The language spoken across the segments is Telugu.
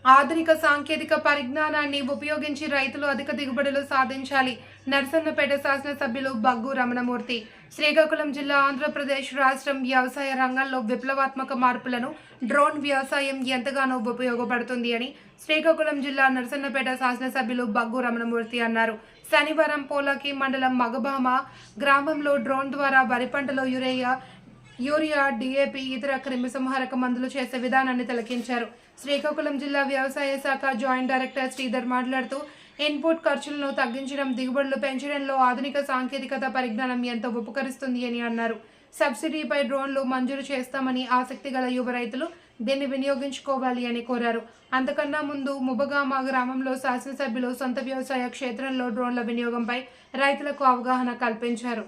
ఆధునిక సాంకేతిక పరిజ్ఞానాన్ని ఉపయోగించి రైతులు అధిక దిగుబడులు సాధించాలి. నర్సన్నపేట శాసనసభ్యులు బగ్గు రమణమూర్తి. శ్రీకాకుళం జిల్లా ఆంధ్రప్రదేశ్ రాష్ట్రం వ్యవసాయ రంగంలో విప్లవాత్మక మార్పులను డ్రోన్ వ్యవసాయం ఎంతగానో ఉపయోగపడుతుంది అని శ్రీకాకుళం జిల్లా నర్సన్నపేట శాసనసభ్యులు బగ్గు రమణమూర్తి అన్నారు. శనివారం పోలాకి మండలం మగబామ గ్రామంలో డ్రోన్ ద్వారా వరి పంటలో యూరియా, డిఏపి, ఇతర క్రిమిసంహారక మందులు చేసే విధానాన్ని తిలకించారు. శ్రీకాకుళం జిల్లా వ్యవసాయ శాఖ జాయింట్ డైరెక్టర్ శ్రీధర్ మాట్లాడుతూ ఇన్పుట్ ఖర్చులను తగ్గించడం, దిగుబడులు పెంచడంలో ఆధునిక సాంకేతికత పరిజ్ఞానం ఎంతో ఉపకరిస్తుంది అని అన్నారు. సబ్సిడీపై డ్రోన్లు మంజూరు చేస్తామని ఆసక్తి గల యువ రైతులు దీన్ని వినియోగించుకోవాలి అని కోరారు. అంతకన్నా ముందు ముబగామ గ్రామంలో శాసనసభ్యులు సొంత వ్యవసాయ క్షేత్రంలో డ్రోన్ల వినియోగంపై రైతులకు అవగాహన కల్పించారు.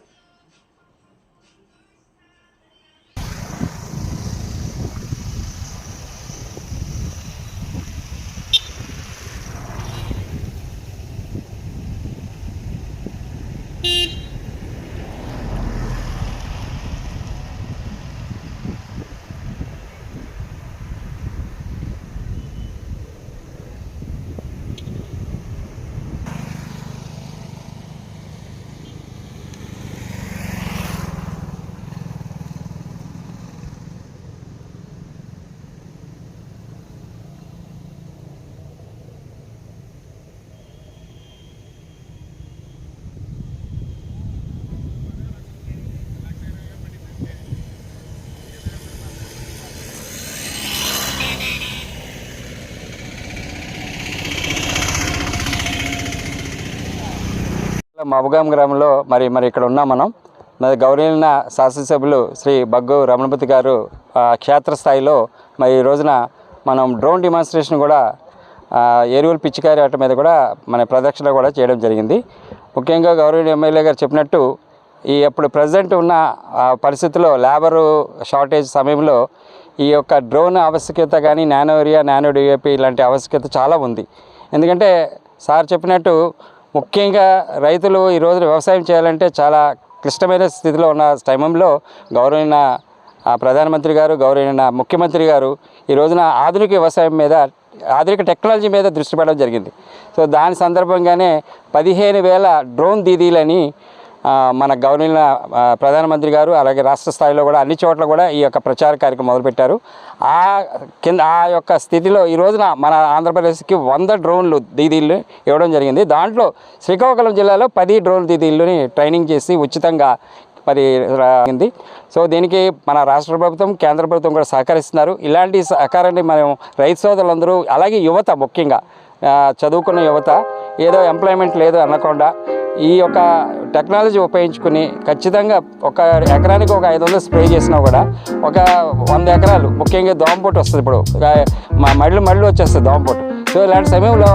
మబగాం గ్రామంలో మరి ఇక్కడ ఉన్నాం మనం. గౌరవనీయ శాసనసభ్యులు శ్రీ బగ్గు రమణమూర్తి గారు క్షేత్రస్థాయిలో మరి ఈ రోజున మనం డ్రోన్ డిమాన్స్ట్రేషన్ కూడా ఎరువుల పిచ్చికారి ఆట మీద కూడా మన ప్రదక్షిణ కూడా చేయడం జరిగింది. ముఖ్యంగా గౌరవనీయ ఎమ్మెల్యే గారు చెప్పినట్టు ఇప్పుడు ప్రజెంట్ ఉన్న పరిస్థితుల్లో లేబరు షార్టేజ్ సమయంలో ఈ యొక్క డ్రోన్ ఆవశ్యకత కానీ నానో యూరియా, నానో డిఏపి ఇలాంటి ఆవశ్యకత చాలా ఉంది. ఎందుకంటే సార్ చెప్పినట్టు ముఖ్యంగా రైతులు ఈరోజు వ్యవసాయం చేయాలంటే చాలా క్లిష్టమైన స్థితిలో ఉన్న టైంలో గౌరవనీయ ప్రధానమంత్రి గారు, గౌరవనీయ ముఖ్యమంత్రి గారు ఈ రోజున ఆధునిక వ్యవసాయం మీద, ఆధునిక టెక్నాలజీ మీద దృష్టి పెట్టడం జరిగింది. సో దాని సందర్భంగానే 15,000 డ్రోన్ దీదీలని మన గవర్నర్ ప్రధానమంత్రి గారు అలాగే రాష్ట్ర స్థాయిలో కూడా అన్ని చోట్ల కూడా ఈ యొక్క ప్రచార కార్యక్రమం మొదలుపెట్టారు. ఆ యొక్క స్థితిలో ఈ రోజున మన ఆంధ్రప్రదేశ్కి 100 డ్రోన్లు దీదీలు ఇవ్వడం జరిగింది. దాంట్లో శ్రీకాకుళం జిల్లాలో 10 డ్రోన్ దీదీలని ట్రైనింగ్ చేసి ఉచితంగా మరి అయింది. సో దీనికి మన రాష్ట్ర ప్రభుత్వం, కేంద్ర ప్రభుత్వం కూడా సహకరిస్తున్నారు. ఇలాంటి సహకారాన్ని మనం రైతు సోదరులందరూ అలాగే యువత, ముఖ్యంగా చదువుకున్న యువత ఏదో ఎంప్లాయ్మెంట్ లేదు అనకుండా ఈ యొక్క టెక్నాలజీ ఉపయోగించుకుని ఖచ్చితంగా ఒక ఎకరానికి ఒక 500 స్ప్రే చేసినా కూడా ఒక 100 ఎకరాలు, ముఖ్యంగా దోమపోటు వస్తుంది. ఇప్పుడు మళ్ళీ వచ్చేస్తుంది దోమపోటు. సో ఇలాంటి సమయంలో